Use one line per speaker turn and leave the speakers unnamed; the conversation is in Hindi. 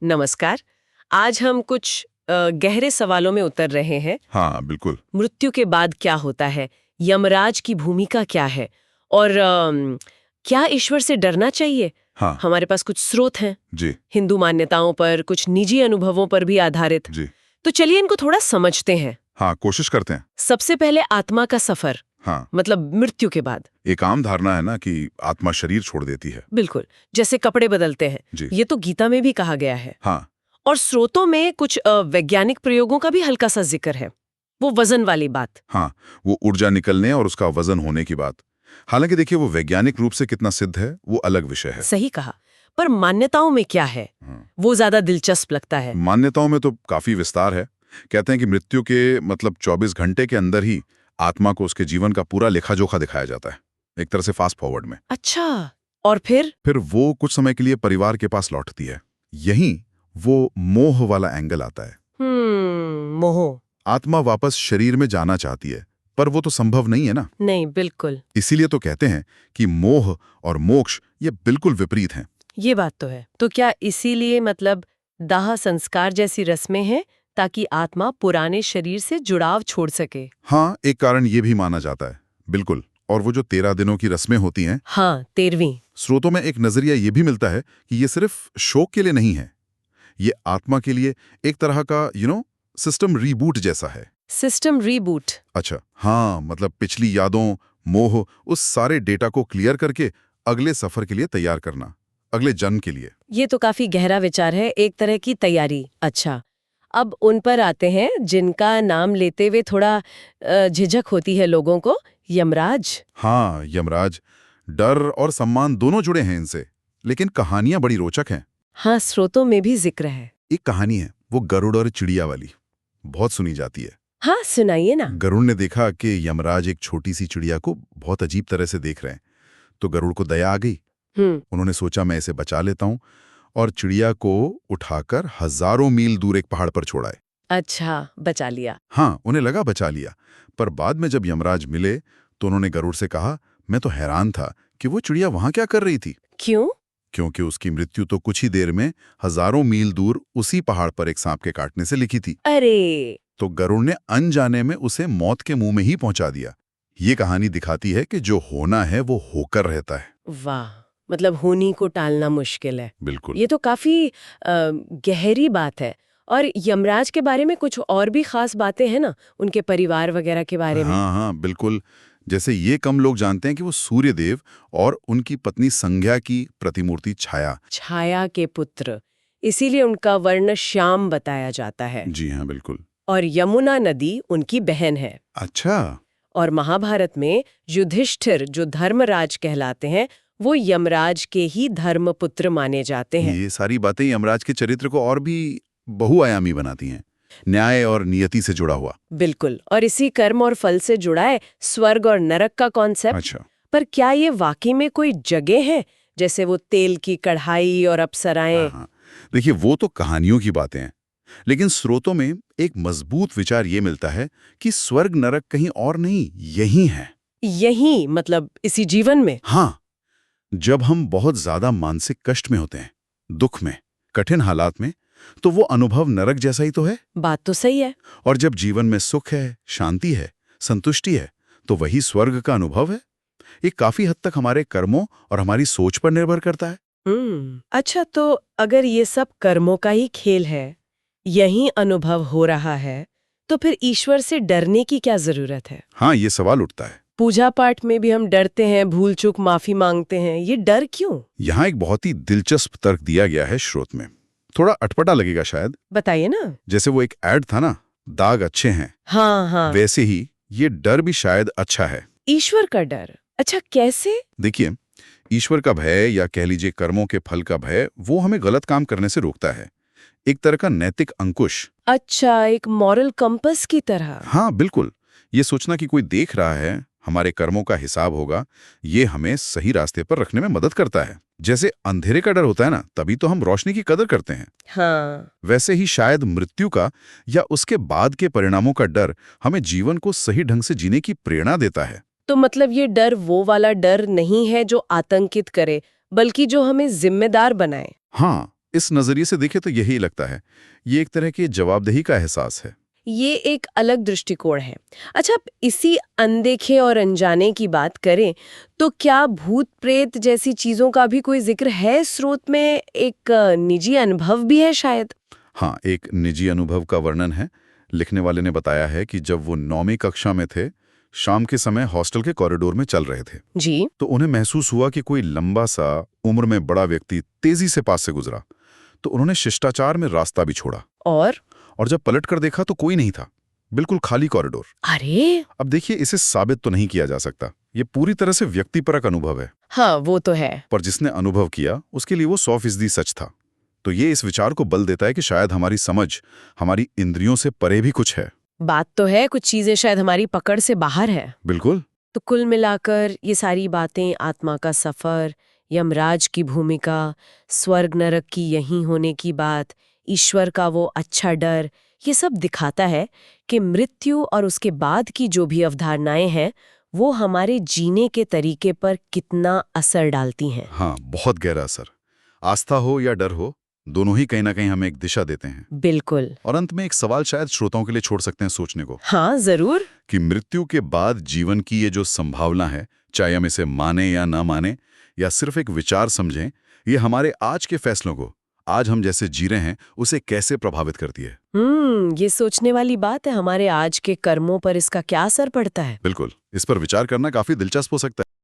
नमस्कार। आज हम कुछ गहरे सवालों में उतर रहे हैं।
हाँ बिल्कुल।
मृत्यु के बाद क्या होता है, यमराज की भूमिका क्या है, और क्या ईश्वर से डरना चाहिए?
हाँ
हमारे पास कुछ स्रोत हैं,
जी
हिंदू मान्यताओं पर, कुछ निजी अनुभवों पर भी आधारित।
जी।
तो चलिए इनको थोड़ा समझते हैं।
हाँ कोशिश करते हैं।
सबसे पहले आत्मा का सफर,
हाँ,
मतलब मृत्यु के बाद।
एक आम धारणा है ना कि आत्मा शरीर छोड़ देती है।
बिल्कुल, जैसे कपड़े बदलते हैं,
जी
ये तो गीता में भी कहा गया है।
हाँ
और स्रोतों में कुछ वैज्ञानिक प्रयोगों का भी हल्का सा जिक्र है, वो वजन वाली बात।
हाँ, वो ऊर्जा निकलने और उसका वजन होने की बात। हालांकि देखिए वो वैज्ञानिक रूप से कितना सिद्ध है वो अलग विषय है।
सही कहा। पर मान्यताओं में क्या है, वो ज्यादा दिलचस्प लगता है।
मान्यताओं में तो काफी विस्तार है। कहते हैं कि मृत्यु के मतलब 24 घंटे के अंदर ही आत्मा को उसके जीवन का पूरा लेखा जोखा दिखाया जाता है, एक तरह से फास्ट फॉरवर्ड में।
अच्छा, और फिर
वो कुछ समय के लिए परिवार के पास लौटती है। यहीं वो मोह वाला एंगल आता है।
मोह।
आत्मा वापस शरीर में जाना चाहती है, पर वो तो संभव नहीं है ना।
नहीं, बिल्कुल।
इसीलिए तो कहते हैं कि मोह और मोक्ष ये बिल्कुल विपरीत हैं।
ये बात तो है। तो क्या इसीलिए मतलब दाह संस्कार जैसी रस्में हैं, ताकि आत्मा पुराने शरीर से जुड़ाव छोड़ सके?
हाँ, एक कारण ये भी माना जाता है। बिल्कुल। और वो जो 13 दिनों की रस्में होती हैं,
हाँ, 13वीं।
स्रोतों में एक नजरिया ये भी मिलता है कि ये सिर्फ शोक के लिए नहीं है, ये आत्मा के लिए एक तरह का सिस्टम रीबूट जैसा है।
System reboot.
अच्छा हाँ, मतलब पिछली यादों, मोह, उस सारे डेटा को क्लियर करके अगले सफर के लिए तैयार करना, अगले जन्म के लिए।
ये तो काफी गहरा विचार है, एक तरह की तैयारी। अच्छा, अब उन पर आते हैं जिनका नाम लेते हुए थोड़ा झिझक होती है लोगों को, यमराज।
हाँ, यमराज। डर और सम्मान दोनों जुड़े हैं इनसे, लेकिन कहानियां बड़ी रोचक हैं।
हाँ, स्रोतों में भी जिक्र है।
एक कहानी है, वो गरुड़ और चिड़िया वाली, बहुत सुनी जाती है।
हाँ, सुनाइए ना।
गरुड़ ने देखा कि यमराज एक छोटी सी चिड़िया को बहुत अजीब तरह से देख रहे हैं, तो गरुड़ को दया आ गई। उन्होंने सोचा मैं इसे बचा लेता हूं, और चिड़िया को उठाकर हजारों मील दूर एक पहाड़ पर छोड़ाए।
अच्छा, बचा लिया।
हाँ, उन्हें लगा बचा लिया, पर बाद में जब यमराज मिले तो उन्होंने गरुड़ से कहा, मैं तो हैरान था कि वो चिड़िया वहां क्या कर रही थी।
क्यों?
क्योंकि उसकी मृत्यु तो कुछ ही देर में हजारों मील दूर उसी पहाड़ पर एक सांप के काटने से लिखी थी।
अरे!
तो गरुड़ ने अनजाने में उसे मौत के मुंह में ही पहुंचा दिया। ये कहानी दिखाती है कि जो होना है वो होकर रहता है।
वाह, मतलब होनी को टालना मुश्किल है।
बिल्कुल।
ये तो काफी गहरी बात है। और यमराज के बारे में कुछ और भी खास बातें हैं ना, उनके परिवार वगैरह के बारे में?
हाँ हाँ बिल्कुल। जैसे ये कम लोग जानते हैं कि वो सूर्यदेव और उनकी पत्नी संज्ञा की प्रतिमूर्ति छाया।
छाया के पुत्र, इसीलिए उनका वर्ण श्याम बताया जाता है।
जी हाँ बिल्कुल।
और यमुना नदी उनकी बहन है।
अच्छा।
और महाभारत में युधिष्ठिर, जो धर्मराज कहलाते हैं, वो यमराज के ही धर्मपुत्र माने जाते हैं।
ये सारी बातें यमराज के चरित्र को और भी बहुआयामी बनाती हैं, न्याय और नियति से जुड़ा हुआ।
बिल्कुल, और इसी कर्म और फल से जुड़ा है स्वर्ग और नरक का कॉन्सेप्ट।
अच्छा।
पर क्या ये वाकई में कोई जगह है, जैसे वो तेल की कढ़ाई और अप्सराएं?
हाँ, देखिए वो तो कहानियों की बातें हैं, लेकिन स्रोतों में एक मजबूत विचार ये मिलता है कि स्वर्ग नरक कहीं और नहीं, यही है।
यही मतलब इसी जीवन में?
हाँ, जब हम बहुत ज्यादा मानसिक कष्ट में होते हैं, दुख में, कठिन हालात में, तो वो अनुभव नरक जैसा ही तो है।
बात तो सही है।
और जब जीवन में सुख है, शांति है, संतुष्टि है, तो वही स्वर्ग का अनुभव है। ये काफी हद तक हमारे कर्मों और हमारी सोच पर निर्भर करता है।
अच्छा, तो अगर ये सब कर्मों का ही खेल है, यही अनुभव हो रहा है, तो फिर ईश्वर से डरने की क्या जरूरत है?
हाँ, ये सवाल उठता है।
पूजा पाठ में भी हम डरते हैं, भूल चूक माफी मांगते हैं, ये डर क्यों?
यहाँ एक बहुत ही दिलचस्प तर्क दिया गया है स्रोत में। थोड़ा अटपटा लगेगा शायद।
बताइए ना।
जैसे वो एक ऐड था ना, दाग अच्छे हैं,
हाँ हाँ।
वैसे ही ये डर भी शायद अच्छा है।
ईश्वर का डर? अच्छा, कैसे?
देखिए, ईश्वर का भय या कह लीजिए कर्मों के फल का भय, वो हमें गलत काम करने से रोकता है, एक तरह का नैतिक अंकुश।
अच्छा, एक मॉरल कंपस की तरह।
हाँ बिल्कुल। ये सोचना कि कोई देख रहा है, हमारे कर्मों का हिसाब होगा, ये हमें सही रास्ते पर रखने में मदद करता है। जैसे अंधेरे का डर होता है ना, तभी तो हम रोशनी की कदर करते हैं।
हाँ।
वैसे ही शायद मृत्यु का या उसके बाद के परिणामों का डर हमें जीवन को सही ढंग से जीने की प्रेरणा देता है।
तो मतलब ये डर वो वाला डर नहीं है जो आतंकित करे, बल्कि जो हमें जिम्मेदार बनाए।
हाँ, इस नजरिए से देखें तो यही लगता है, ये एक तरह की जवाबदेही का एहसास है।
ये एक अलग दृष्टिकोण है। अच्छा, अब इसी अनदेखे और अनजाने की बात करें तो क्या भूत प्रेत जैसी चीजों का भी कोई जिक्र है स्रोत में? एक निजी अनुभव भी है शायद?
हाँ, एक निजी अनुभव का वर्णन है। लिखने वाले ने बताया है कि जब वो 9वीं कक्षा में थे, शाम के समय हॉस्टल के कॉरिडोर में चल रहे थे,
जी।
तो उन्हें महसूस हुआ कि कोई लंबा सा उम्र में बड़ा व्यक्ति तेजी से पास से गुजरा। तो उन्होंने शिष्टाचार में रास्ता भी छोड़ा और जब पलट कर देखा तो कोई नहीं था, बिल्कुल खाली कॉरिडोर।
अरे!
अब देखिए, इसे साबित तो नहीं किया जा सकता, ये पूरी तरह से व्यक्तिपरक अनुभव है,
हाँ, वो तो है।
पर जिसने अनुभव किया उसके लिए वो 100% सच था। तो ये इस विचार को बल देता है कि शायद हमारी समझ, हमारी इंद्रियों से परे भी कुछ है।
बात तो है, कुछ चीजें शायद हमारी पकड़ से बाहर है।
बिल्कुल।
तो कुल मिलाकर ये सारी बातें, आत्मा का सफर, यमराज की भूमिका, स्वर्ग नरक की यहीं होने की बात, ईश्वर का वो अच्छा डर, ये सब दिखाता है कि मृत्यु और उसके बाद की जो भी अवधारणाएं हैं वो हमारे जीने के तरीके पर कितना असर डालती हैं।
हाँ, बहुत गहरा असर। आस्था हो या डर हो, दोनों ही कहीं ना कहीं हमें एक दिशा देते हैं।
बिल्कुल।
और अंत में एक सवाल शायद श्रोताओं के लिए छोड़ सकते हैं सोचने को,
हाँ, जरूर।
कि मृत्यु के बाद जीवन की ये जो संभावना है, चाहे हम इसे माने या ना माने या सिर्फ एक विचार समझें, ये हमारे आज के फैसलों को, आज हम जैसे जी रहे हैं, उसे कैसे प्रभावित करती है।
ये सोचने वाली बात है, हमारे आज के कर्मों पर इसका क्या असर पड़ता है।
बिल्कुल, इस पर विचार करना काफी दिलचस्प हो सकता है।